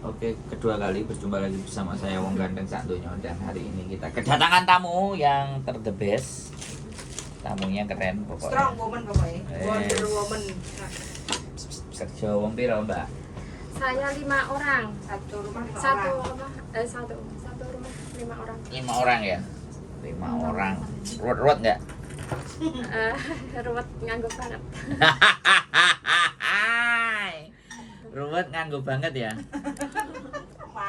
Oke, kedua kali berjumpa lagi bersama saya Wong Gandeng Sakdonya, dan hari ini kita kedatangan tamu yang the best. Tamunya keren pokoknya. Strong woman pokoknya. Wonder woman. Kerja wong piro, Mbak? Saya 5 orang. Satu rumah lima Satu orang. apa? Satu rumah 5 orang. 5 orang ya? 5 orang. Ruwet enggak? Ruwet nganggo banget. Ruwet nganggo banget ya.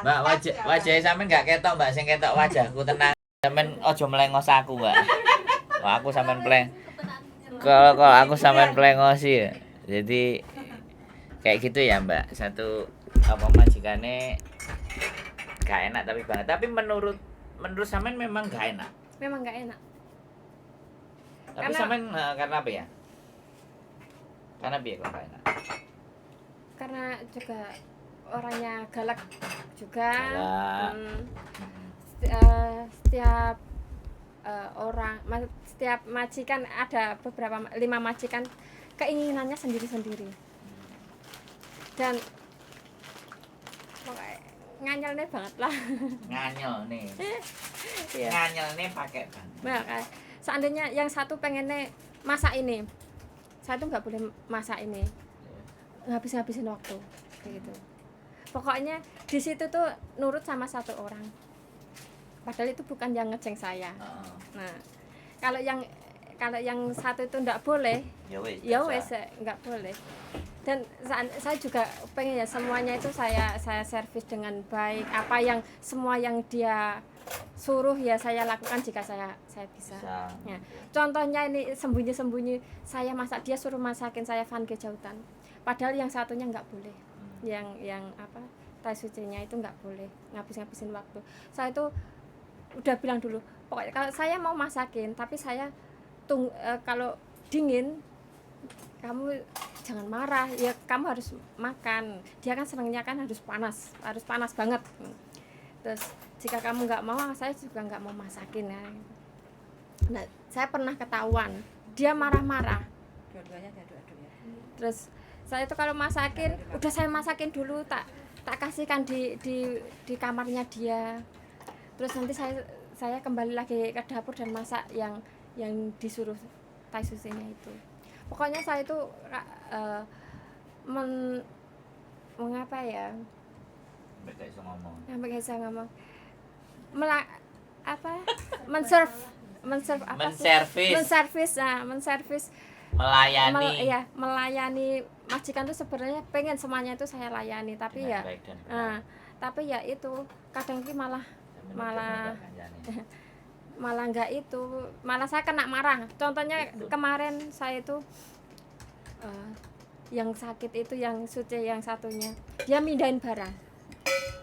Mbak, Mantap, ya. wajah sampean enggak ketok, Mbak. Sing ketok wajahku tenang. Sampean aja melengos aku, Mbak. Wah, aku sampean kalau aku sampean plengosi ya. Jadi kayak gitu ya, Mbak. Satu apa majikane gak enak tapi banget. Tapi menurut sampean memang gak enak. Memang nggak enak. Tapi sampean karena apa ya? Karena biar kok gak enak. Karena juga orangnya galak juga. Galak. Setiap setiap majikan ada beberapa 5 majikan keinginannya sendiri-sendiri. Dan nganyelnya banget lah. Nganyel nih. Iya. Nganyel nih pakai banget. Nah, seandainya yang satu pengennya masak ini, saya tuh nggak boleh masak ini, ngabisin waktu kayak gitu. Pokoknya di situ tuh nurut sama satu orang, padahal itu bukan yang ngeceng saya. Nah, kalau yang satu itu nggak boleh, ya wes nggak boleh. Dan saya juga pengen ya semuanya itu saya servis dengan baik. Apa yang semua yang dia suruh ya saya lakukan jika saya bisa. Ya. Contohnya ini sembunyi saya masak, dia suruh masakin saya van kejauhan. Padahal yang satunya nggak boleh. Yang apa tai sucinya itu nggak boleh ngabisin waktu. Saya itu udah bilang dulu, pokoknya kalau saya mau masakin, tapi saya kalau dingin kamu jangan marah ya, kamu harus makan. Dia kan senangnya kan harus panas banget. Terus jika kamu nggak mau, saya juga nggak mau masakin ya. Nah, saya pernah ketahuan dia marah-marah. Dua-duanya diaduk-aduk ya. Terus saya itu kalau masakin, udah saya masakin dulu, tak kasihkan di kamarnya dia. Terus nanti saya kembali lagi ke dapur dan masak yang disuruh tai susinya itu. Pokoknya saya itu mengapa ya? Sampai iso ngomong. Sampai gak bisa ngomong. Menservis melayani majikan itu sebenarnya pengen semuanya itu saya layani, tapi dengan ya tapi ya itu kadang ki malah enggak itu, malah saya kena marah. Contohnya kemarin saya itu yang sakit itu yang suci yang satunya dia mindahin barang,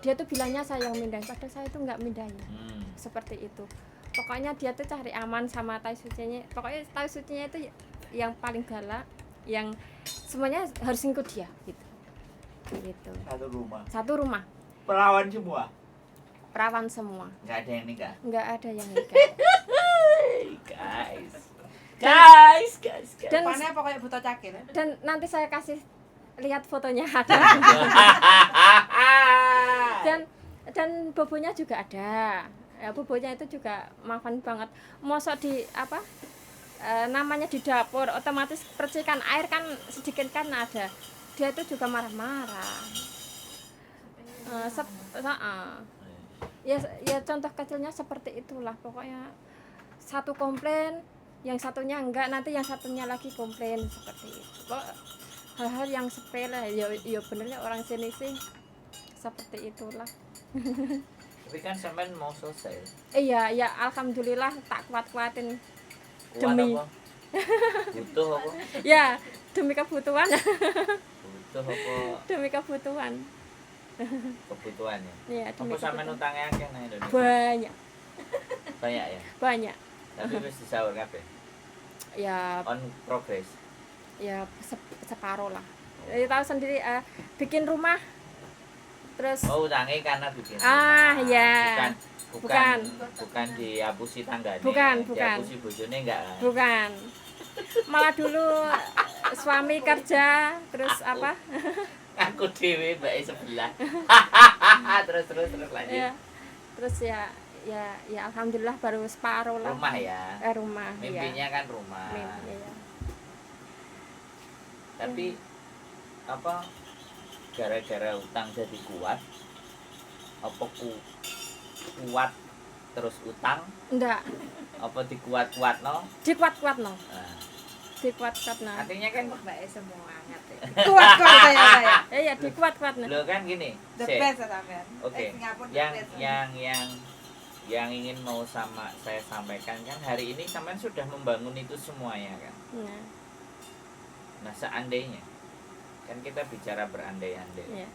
dia tuh bilangnya saya yang mindahin, padahal saya tuh nggak mindahin. Seperti itu. Pokoknya dia tuh cari aman sama tai sucinya. Pokoknya tai sucinya itu yang paling galak, yang semuanya harus ngikut dia gitu. Satu rumah perawan semua. Nggak ada yang nikah. Nggak ada yang nikah. guys. Dan Depannya pokoknya buta cakil. dan nanti saya kasih lihat fotonya ada. dan bobonya juga ada. Ya, bobonya itu juga maafan banget. Mosok di apa? Namanya di dapur, otomatis percikan air kan sedikit kan ada. Dia itu juga marah-marah. Ya contoh kecilnya seperti itulah. Pokoknya satu komplain, yang satunya enggak, nanti yang satunya lagi komplain, seperti itu. Hal-hal yang sepele ya benernya orang sini sih seperti itulah. Tapi kan sampean mau selesai. Iya, ya alhamdulillah tak kuat-kuatin demi apa? Butuh apa? ya demi kebutuhan. Butuh apa? Demi kebutuhan. Kebutuhannya. Iya, demi Apa sampean kebutuhan. utangnya akeh nang Indonesia? Banyak Ya. banyak. Tapi wis disaur kabeh. Ya On progress. ya separuh lah. Tahu sendiri bikin rumah terus Utangnya karena bikin ya bukan dihapusi tangganya. Bukan. Dihapusi bojone enggak kan? Bukan. Malah dulu suami kerja terus apa? Aku dhewe mbak sebelah. terus lanjut. Ya. Terus ya alhamdulillah baru separuh lah. Rumah ya. Rumah. Mimpinya kan rumah. Mimpi, ya. Tapi apa gara-gara utang jadi kuat? Apa kuat terus utang? Enggak, Apa dikuat-kuatno? dikuat-kuatno. Nah, Dikuat-kuatno. artinya kan Mbak semua ngerti. Kuat saya. Ya dikuat-kuatno. lo kan gini. The Sik. best sampean. Oke. Singapura the Yang best. yang ingin mau saya sampaikan kan hari ini sampean sudah membangun itu semuanya kan. Nah, Nah, seandainya kan kita bicara berandai-andai. ya.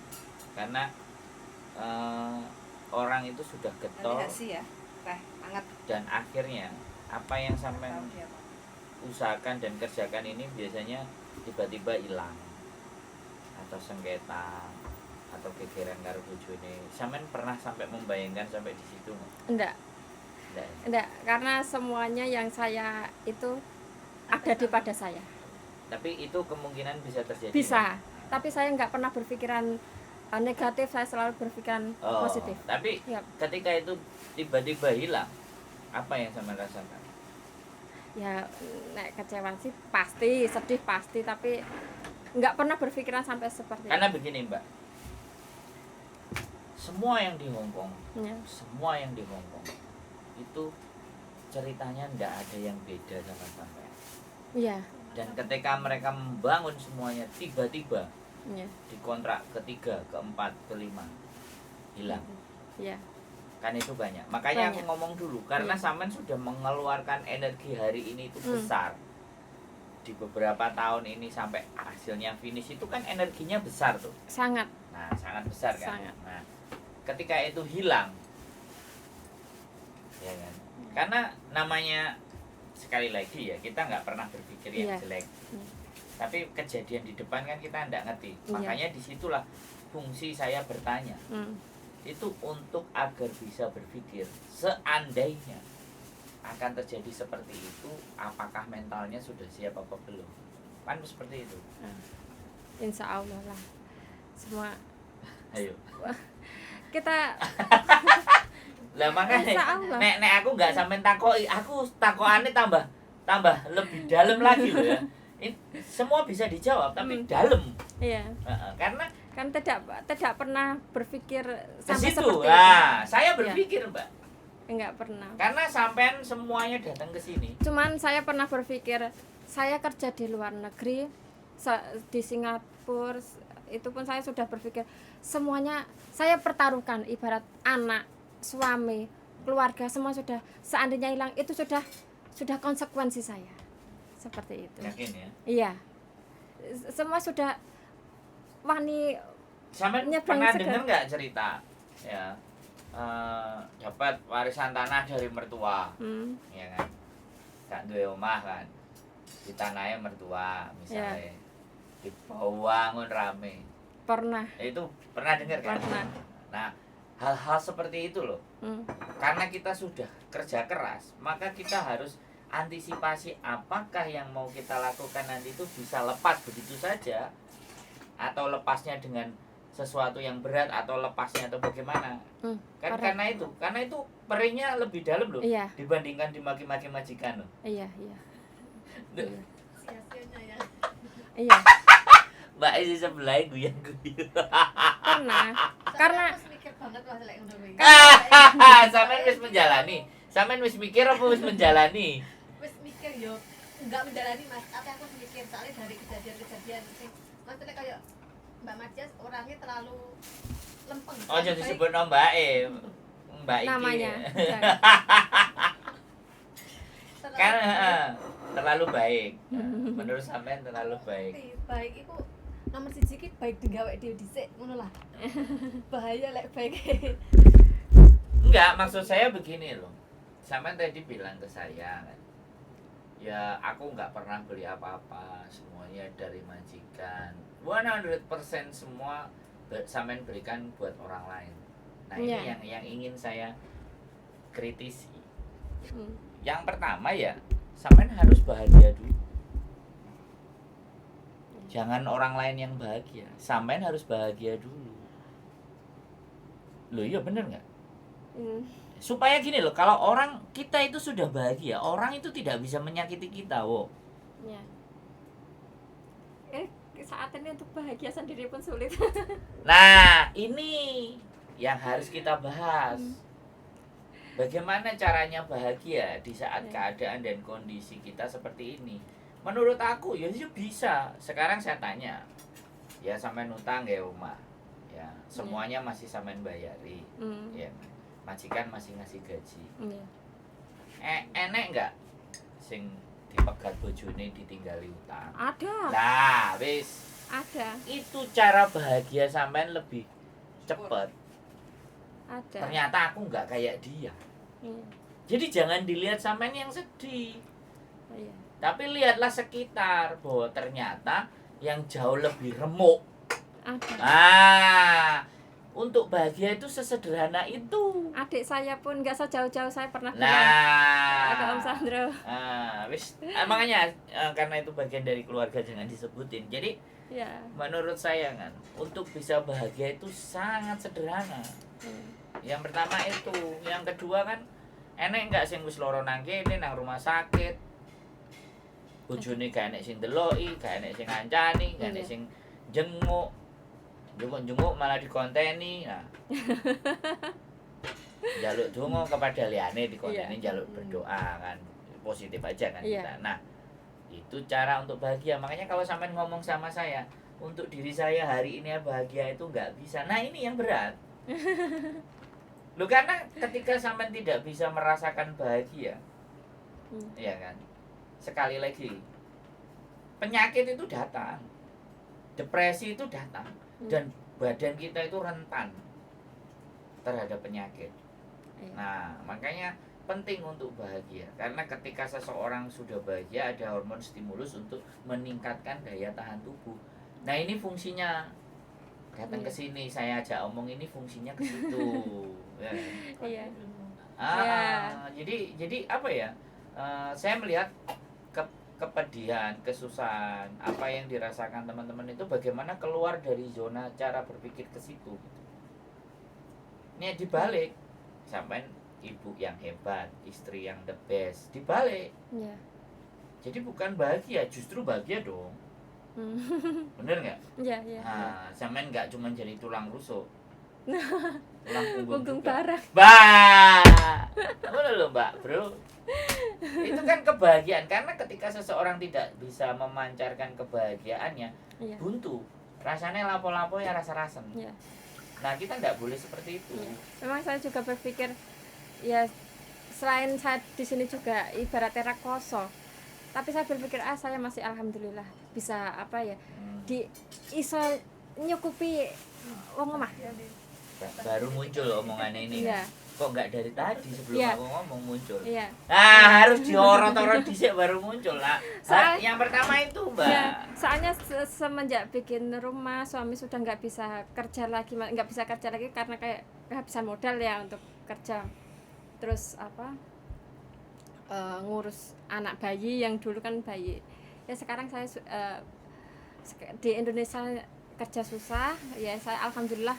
Karena orang itu sudah getol Kasih ya. Teh, hangat. dan akhirnya apa yang sampean Tahu dia, Pak. usahakan dan kerjakan ini biasanya tiba-tiba hilang atau sengketa atau gegeran karo bojone. Sampean pernah sampai membayangkan sampai di situ nggak? Enggak, Nggak ya? enggak, karena semuanya yang saya itu ada di pada saya. Tapi itu kemungkinan bisa terjadi. Bisa, tapi saya nggak pernah berpikiran negatif, saya selalu berpikiran Oh, positif. tapi Yap. ketika itu tiba-tiba hilang, apa yang sampean rasakan? Ya nek kecewa sih pasti, sedih pasti, tapi nggak pernah berpikiran sampai seperti Karena begini Mbak, semua yang di Hong Kong, itu. Ya. semua yang di Hong Kong itu ceritanya ndak ada yang beda sama sampean. Iya, Dan ketika mereka membangun semuanya, tiba-tiba iya, di kontrak ketiga, keempat, kelima hilang. iya, Kan itu banyak. Makanya aku Banyak. ngomong dulu karena Iya. sampean sudah mengeluarkan energi hari ini itu Hmm. besar. Di beberapa tahun ini sampai hasilnya finish itu kan energinya besar tuh. sangat. Nah, sangat besar kan. Sangat. Nah, ketika itu hilang, ya kan? Karena namanya sekali lagi ya kita nggak pernah berpikir yang Iya. jelek. Iya. Tapi kejadian di depan kan kita nggak ngerti. Iya. Makanya disitulah fungsi saya bertanya. Itu untuk agar bisa berpikir seandainya akan terjadi seperti itu, apakah mentalnya sudah siap apa belum? Kan seperti itu. Insya Allah lah. Semua Ayo. kita Lah makanya Insya Allah. nek aku nggak sampean takoki, aku takokane tambah lebih dalam lagi loh ya. Semua bisa dijawab tapi dalam. iya Karena kan tidak pernah berpikir ke sampai situ. seperti Nah, saya Iya. berpikir, Mbak. enggak pernah. Karena sampean semuanya datang ke sini. Cuman saya pernah berpikir saya kerja di luar negeri di Singapura, itu pun saya sudah berpikir semuanya saya pertaruhkan, ibarat anak, suami, keluarga, semua sudah, seandainya hilang itu sudah konsekuensi saya seperti itu. Yakin ya? Iya, semua sudah wani. Sampean Nyebrang pernah segar. dengar nggak cerita ya dapat warisan tanah dari mertua, ya kan? Gak duwe omah kan, di tanahnya mertua misalnya, dibangun rame. Pernah. Itu pernah dengar kan? Pernah. Nah, hal-hal seperti itu loh. Karena kita sudah kerja keras, maka kita harus antisipasi apakah yang mau kita lakukan nanti itu bisa lepas begitu saja, atau lepasnya dengan sesuatu yang berat, atau lepasnya atau bagaimana. Kan karena itu perihnya lebih dalam loh, Iya. dibandingkan dimaki-maki majikan loh. Iya. Sia-sianya ya. Iya. Mbak Isi sebelah guyon-guyon. Pernah. Karena Aku mikir banget Mas lek ngono kuwi. Sampean wis menjalani. Sampean wis mikir apa wis menjalani? Wis mikir yo enggak menjalani Mas, tapi aku mikir soalnya dari kejadian-kejadian sing Mas lek kayak Mbak Matias orangnya terlalu lempeng. Oh, jadi disebut mbake. Mbak iki. namanya. Kan terlalu baik. Menurut sampean terlalu baik. Baik itu nomor siji ki baik digawe dhewe dhisik ngono lah. Bahaya lek baik. Enggak, maksud saya begini loh. Sampean tadi bilang ke saya kan, ya aku nggak pernah beli apa-apa, semuanya dari majikan. 100% semua sampean berikan buat orang lain. Nah, ini Iya. yang ingin saya kritisi. Yang pertama ya, sampean harus bahagia dulu. Jangan orang lain yang bahagia, sampean harus bahagia dulu. Loh iya bener nggak? Supaya gini loh, kalau orang kita itu sudah bahagia, orang itu tidak bisa menyakiti kita, wo. Ya. Saat ini untuk bahagia sendiri pun sulit. Nah, ini yang harus kita bahas. Bagaimana caranya bahagia di saat keadaan dan kondisi kita seperti ini? Menurut aku ya bisa. Sekarang saya tanya, ya sampean utang ya rumah, ya semuanya masih sampean bayari, ya majikan masih ngasih gaji. Enek nggak sing dipegat bojone ditinggali utang? Ada. Nah, wis. Ada. Itu cara bahagia sampean lebih cepet. Ada. Ternyata aku nggak kayak dia. Iya. Jadi jangan dilihat sampean yang sedih. Iya. Tapi lihatlah sekitar bahwa ternyata yang jauh lebih remuk. Ada. Ah, untuk bahagia itu sesederhana itu. Adik saya pun nggak sejauh-jauh saya pernah bilang Nah, ke Om Sandro. Makanya karena itu bagian dari keluarga jangan disebutin. Jadi Ya. menurut saya kan untuk bisa bahagia itu sangat sederhana. Yang pertama itu, yang kedua kan enek nggak sing wis lara nang kene nang rumah sakit. Bojone gak enek sing deloki, gak enek sing ngancani, gak enek sing jenguk. Jenguk malah dikonteni. Nah. Jaluk donga kepada liyane dikonteni jaluk berdoa kan. Positif aja kan kita. Nah, itu cara untuk bahagia. Makanya kalau sampean ngomong sama saya, untuk diri saya hari ini bahagia itu nggak bisa. Nah, ini yang berat. Loh, karena ketika sampean tidak bisa merasakan bahagia, ya kan? Sekali lagi, penyakit itu datang, depresi itu datang, dan badan kita itu rentan terhadap penyakit. Nah, makanya penting untuk bahagia, karena ketika seseorang sudah bahagia ada hormon stimulus untuk meningkatkan daya tahan tubuh. Nah, ini fungsinya datang ke sini, saya ajak omong ini fungsinya ke situ. Ya. Iya. Jadi apa ya? Saya melihat kepedihan, kesusahan, apa yang dirasakan teman-teman itu bagaimana keluar dari zona cara berpikir ke situ. Ini dibalik, sampai ibu yang hebat, istri yang the best, dibalik. Ya. Jadi bukan bahagia, justru bahagia dong. Bener nggak? Iya, iya. Nah, sampean nggak cuma jadi tulang rusuk, tulang Punggung juga. barang. Boleh loh mbak, bro. Itu kan kebahagiaan, karena ketika seseorang tidak bisa memancarkan kebahagiaannya, buntu, rasanya lapo-lapo ya rasa-rasen. Ya. Nah, kita nggak boleh seperti itu. Memang saya juga berpikir ya, selain saya di sini juga ibaratnya rakoso, tapi saya berpikir saya masih alhamdulillah bisa apa ya, di iso nyukupi wong omah. Baru muncul omongannya ini. Iya. Kok nggak dari tadi sebelum aku ngomong muncul? Iya. Nah, harus diorot-orot dhisik baru muncul lah. Yang pertama itu, Mbak. Ya, soalnya semenjak bikin rumah, suami sudah nggak bisa kerja lagi karena kayak kehabisan modal ya untuk kerja. Terus apa? Ngurus anak bayi yang dulu kan bayi. Ya sekarang saya di Indonesia kerja susah, ya saya alhamdulillah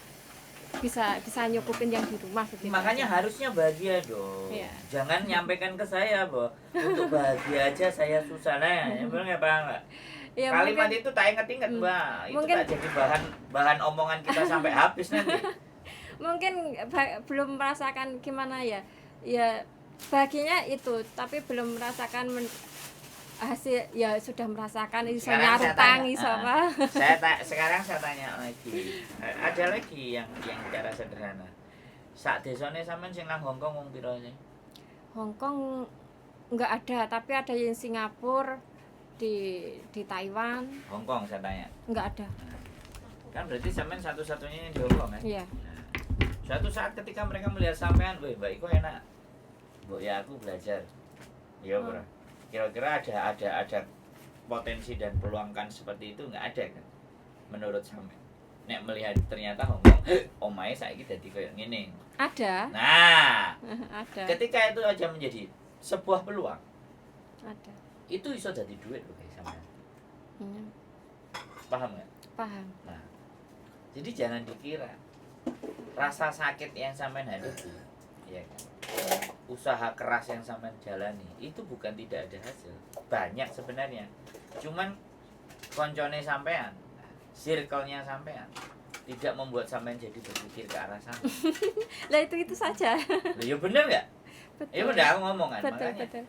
bisa nyukupin yang di rumah begitu. Makanya harusnya bahagia dong. Iya. Jangan nyampaikan ke saya bahwa untuk bahagia aja saya susah. Nah, benar nggak Pak? Ya, Kalimat mungkin, itu tak inget-inget Mbak. Itu mungkin, tak jadi bahan omongan kita sampai habis nanti. Mungkin belum merasakan gimana ya. Ya bahagianya itu, tapi belum merasakan hasil. Ya sudah merasakan iso nyarutang iso apa. Sekarang saya tanya lagi. Ada lagi yang cara sederhana. Sak desane sampean sing nang Hongkong wong pira sih? Hongkong enggak ada, tapi ada yang Singapura, di Taiwan. Hongkong saya tanya. Enggak ada. Kan berarti sampean satu-satunya yang di Hongkong kan? Iya. Suatu saat ketika mereka melihat sampean, "Wih, Mbak Iko enak." Bu, ya aku belajar. Iya, Bro. Kira-kira ada potensi dan peluang kan seperti itu nggak ada kan? Menurut sampean. Nek melihat ternyata Hongkong, omahe saiki dadi koyo ngene. Ada. Nah, Ada. ketika itu aja menjadi sebuah peluang. Ada. Itu iso jadi duit loh guys sampean. Paham nggak? Paham. Nah, jadi jangan dikira rasa sakit yang sampean hadapi, ya kan? Usaha keras yang sampean jalani itu bukan tidak ada hasil. Banyak sebenarnya. Cuman koncone sampean, circle-nya sampean tidak membuat sampean jadi berpikir ke arah sana. Lah itu saja. Loh, ya bener nggak? Ya Betul. udah aku ngomong kan, Betul, makanya betul.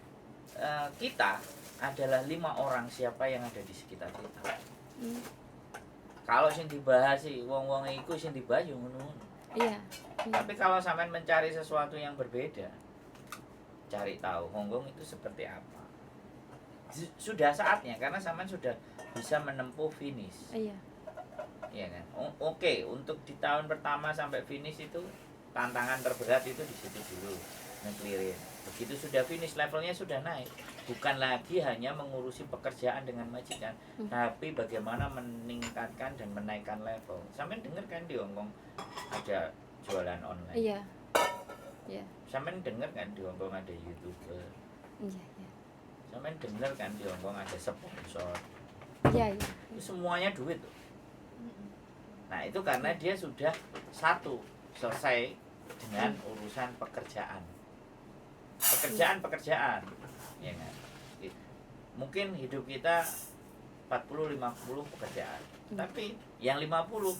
kita adalah 5 orang siapa yang ada di sekitar kita. Hmm. Kalau sing dibahas sih wong-wong iku sing dibahas yo ngono-ngono. Iya. Tapi kalau sampean mencari sesuatu yang berbeda, cari tahu Hongkong itu seperti apa. Sudah saatnya karena sampean sudah bisa menempuh finish. Iya. Iya kan? Oke, untuk di tahun pertama sampai finish itu tantangan terberat itu di situ dulu, nge-clearin. Begitu sudah finish, levelnya sudah naik. Bukan lagi hanya mengurusi pekerjaan dengan majikan, tapi bagaimana meningkatkan dan menaikkan level. Sampean dengar kan di Hongkong ada jualan online. Iya. Iya. Sampean dengar kan di Hongkong ada YouTuber. Iya, iya. Sampean dengar kan di Hongkong ada sponsor. Iya, iya. Itu semuanya duit tuh. Nah itu karena dia sudah satu selesai dengan urusan pekerjaan, ya kan? Mungkin hidup kita 40-50 pekerjaan, tapi yang 50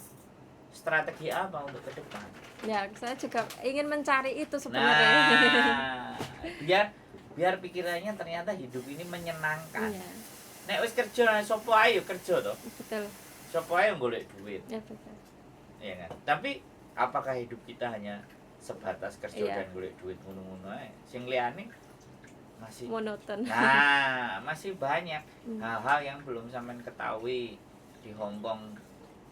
strategi apa untuk ke depan? Ya, saya juga ingin mencari itu sebenarnya. Nah, biar pikirannya ternyata hidup ini menyenangkan. Iya, Nek wis kerja, sopo ayo kerja toh, betul. sopo ayo golek duit. Ya, betul. Iya kan? Tapi apakah hidup kita hanya sebatas kerja Iya. dan golek duit ngono-ngono ae? Sing liyane masih Monoton. Nah, masih banyak Hmm. hal-hal yang belum sampean ketahui di Hongkong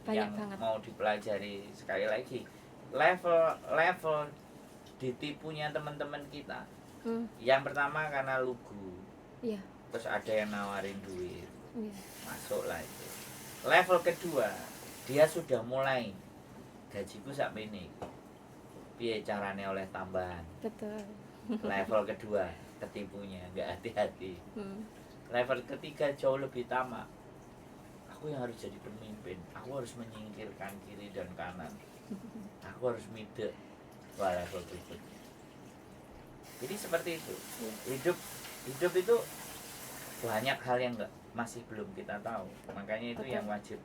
Banyak yang banget. mau dipelajari. Sekali lagi, level ditipunya teman-teman kita. Hmm. Yang pertama karena lugu. Iya. Terus ada yang nawarin duit. Iya. Masuklah itu. Level kedua, dia sudah mulai gajiku sak mene. Piye carane oleh tambahan? Betul. Level kedua, ketipunya, nggak hati-hati. Hmm. Level ketiga jauh lebih tamak. Aku yang harus jadi pemimpin. Aku harus menyingkirkan kiri dan kanan. Aku harus mide. Wah, level berikutnya. Jadi seperti itu. Hidup itu banyak hal yang masih belum kita tahu. Makanya itu Betul. yang wajib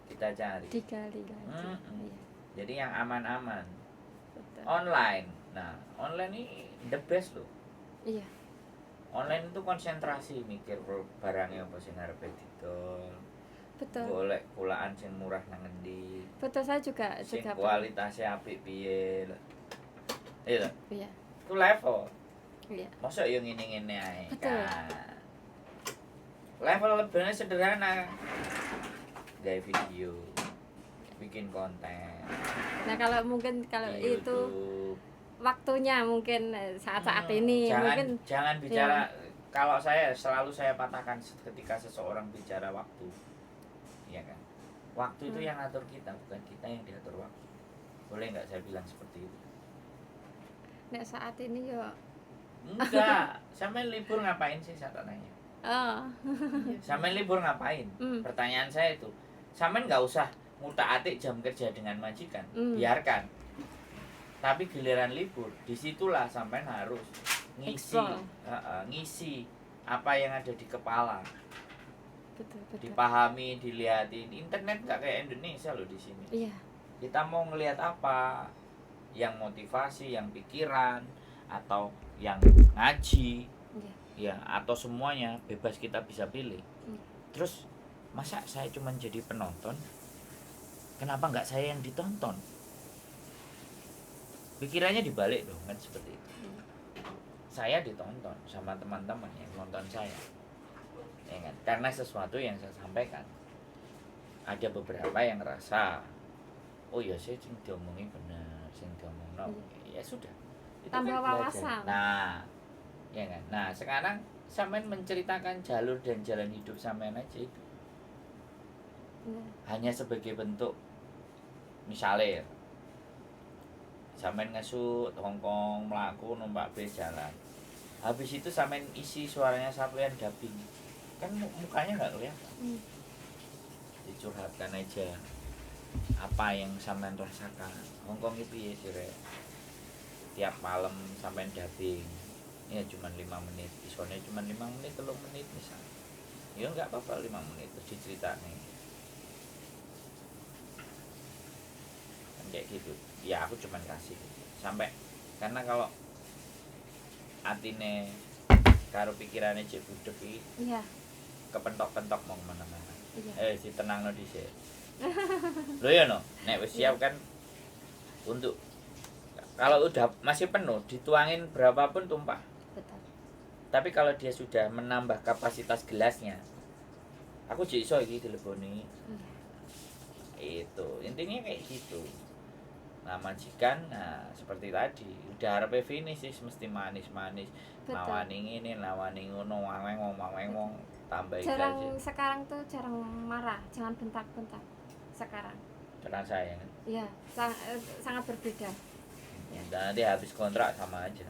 kita cari. Digali lagi. Mm-mm. Iya. Jadi yang aman-aman. Betul. Online. Nah, online ini the best loh. Iya. Online itu konsentrasi mikir barangnya apa sing arepe didol. Betul. Golek kulaan sing murah nang endi. Betul, saya juga Sing juga. kualitasnya apik piye. Iya. Iya. Itu level. Iya. Masa yang ngene-ngene ae. Betul. Nah, level lebihnya sederhana. Gaya video, bikin konten. Nah, kalau mungkin kalau di itu YouTube. waktunya mungkin saat-saat ini mungkin jangan bicara. Kalau saya selalu saya patahkan ketika seseorang bicara waktu, ya kan? Waktu itu yang atur kita, bukan kita yang diatur waktu. Boleh nggak saya bilang seperti itu? nek saat ini yo Enggak. Sampai libur ngapain sih saya tanya? oh. Sampai libur ngapain? Hmm. Pertanyaan saya itu. Sampai nggak usah ngutak-atik jam kerja dengan majikan, biarkan. Tapi giliran libur, disitulah sampai harus ngisi, ngisi apa yang ada di kepala, Betul, betul. dipahami, dilihatin. Internet nggak kayak Indonesia loh di sini. Iya. Kita mau ngelihat apa, yang motivasi, yang pikiran, atau yang ngaji, Iya. ya, atau semuanya bebas kita bisa pilih. Terus masa saya cuma jadi penonton? Kenapa nggak saya yang ditonton? Pikirannya dibalik dong kan seperti itu. Saya ditonton sama teman-teman yang nonton saya, ya kan? Karena sesuatu yang saya sampaikan. Ada beberapa yang ngerasa, oh ya saya sing diomongi bener, sing diomongno, ya sudah. Itu Tambah kan belajar. wawasan. Nah, ya kan. Nah sekarang sampean menceritakan jalur dan jalan hidup sampean aja itu. Iya. Hanya sebagai bentuk, misalnya sampean ngesut Hongkong melaku numpak bis jalan, habis itu sampean isi suaranya sampean dubbing, kan mukanya nggak kelihatan. dicurhatkan aja apa yang sampean rasakan. Hongkong itu ya sih Rek. Tiap malam sampean dubbing ya cuma 5 menit, isone cuma 5 menit, 3 menit misal. Ya enggak apa-apa 5 menit terus diceritain. Kan kayak gitu. Ya aku cuma kasih sampai karena kalau atine karo pikirane cek budek iki Iya. kepentok-pentok mau kemana-mana. Iya. Ditenangno dhisik. Lho ya no, nek wis siap kan untuk kalau udah masih penuh dituangin berapapun tumpah. Betul. Tapi kalau dia sudah menambah kapasitas gelasnya, aku jadi iso iki dileboni. Iya. Itu intinya kayak gitu. Nah majikan, nah seperti tadi udah harapnya finish sih mesti manis-manis, Betul. nawani ini, nawani ngono, wang tambah Jarang gaji. sekarang tuh jarang marah, jangan bentak-bentak. Sekarang. Karena saya Iya, sangat berbeda. Ya. dan nanti habis kontrak sama aja,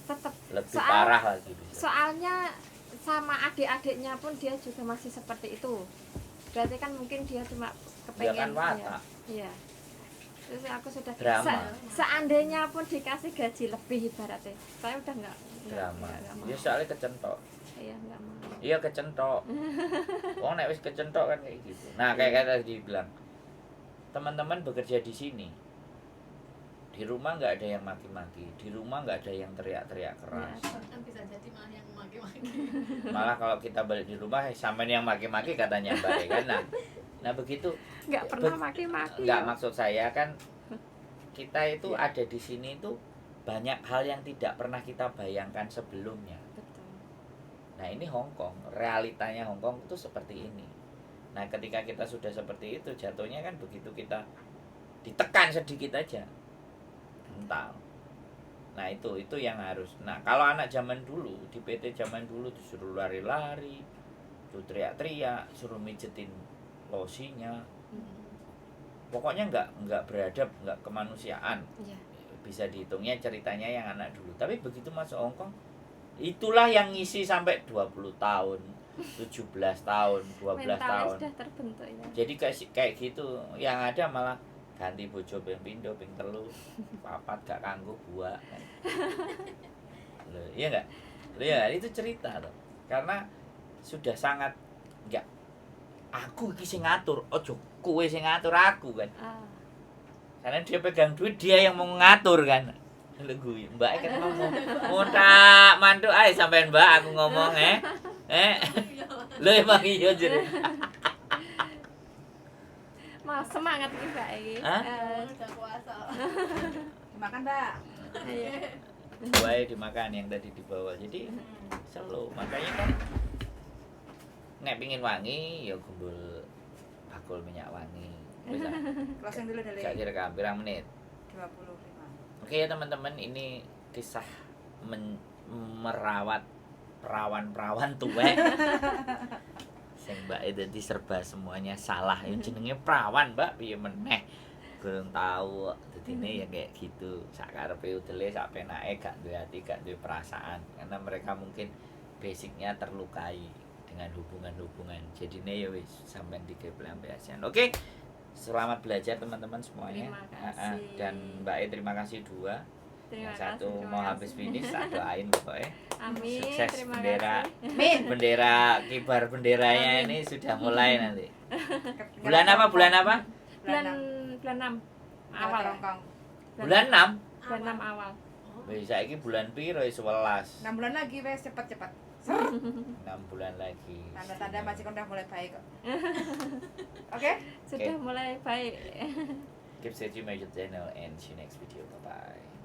Tetap lebih parah lagi bisa. soalnya sama adik-adiknya pun dia juga masih seperti itu. Berarti kan mungkin dia cuma Dia kepengen kan watak. iya. Terus aku sudah Drama. seandainya pun dikasih gaji lebih ibaratnya saya udah enggak Drama. mau. Ya soalnya kecentok. Iya enggak mau. Iya kecentok. Wong nek wis kecentok kan kayak gitu. Nah, kayak tadi bilang. Teman-teman bekerja di sini. Di rumah nggak ada yang maki-maki, di rumah nggak ada yang teriak-teriak keras. Kan bisa jadi malah yang maki-maki. Malah kalau kita balik di rumah, sampean yang maki-maki katanya Mbak ya kan. Nah begitu. Enggak pernah maki-maki. Nggak maksud saya kan kita itu ada di sini itu banyak hal yang tidak pernah kita bayangkan sebelumnya. Betul. Nah ini Hongkong, realitanya Hongkong itu seperti ini. Nah ketika kita sudah seperti itu, jatuhnya kan begitu kita ditekan sedikit aja, mental. Nah itu yang harus. Nah kalau anak zaman dulu di PT zaman dulu disuruh lari-lari, tuh teriak-teriak, suruh mijetin losinya, pokoknya nggak beradab, nggak kemanusiaan. Iya. Bisa dihitungnya ceritanya yang anak dulu. Tapi begitu masuk Hongkong, itulah yang ngisi sampai 20 tahun, 17 tahun, 12 Mentalnya tahun. sudah terbentuk ya. Jadi kayak gitu, yang ada malah ganti bojo ping pindho ping telu, papat gak kanggo buah. Loh, iya enggak? Loh ya, itu cerita tuh. Karena sudah sangat enggak aku iki sing ngatur, ojo kowe sing ngatur aku kan. Karena dia pegang duit, dia yang mau ngatur kan. Lho gue, Mbak kan ngomong, "Mau tak mantuk ae sampean Mbak aku ngomong Lho emang iya jere. Malah semangat nih Mbak iki. Hah? Udah puasa. Dimakan, Mbak. Iya. Buaya dimakan yang tadi dibawa. Jadi selo, makanya kan nek pingin wangi ya gumbul bakul minyak wangi. Bisa. Closing dulu dari Gak direkam pirang menit. 25. Oke ya teman-teman, ini kisah merawat perawan-perawan tuwek. Sing Mbak dadi serba semuanya salah. Yang jenenge perawan, Mbak, piye meneh. Kurang tahu dadine ya kayak gitu. Sak karepe udele sak penake gak duwe ati, gak duwe perasaan. Karena mereka mungkin basicnya terlukai dengan hubungan-hubungan. Jadinya ya wis sampean digawe pelampiasan. Oke. Selamat belajar teman-teman semuanya. Terima kasih. Dan Mbak terima kasih dua. Terima Yang satu kasih, terima mau kasih. habis finish, tak doain pokoknya. Amin. Sukses Terima bendera. kasih. Bendera kibar benderanya Amin. ini sudah mulai nanti. Bulan apa? Bulan apa? Bulan 6 awal. Hongkong. Bulan 6. Bulan 6 awal. Wis saiki bulan piro? 11. 6 bulan lagi, wes cepet-cepet. 6 bulan lagi. Tanda-tanda majikan udah mulai baik kok. Oke? Sudah mulai baik. Keep searching my channel and see you next video. Bye bye.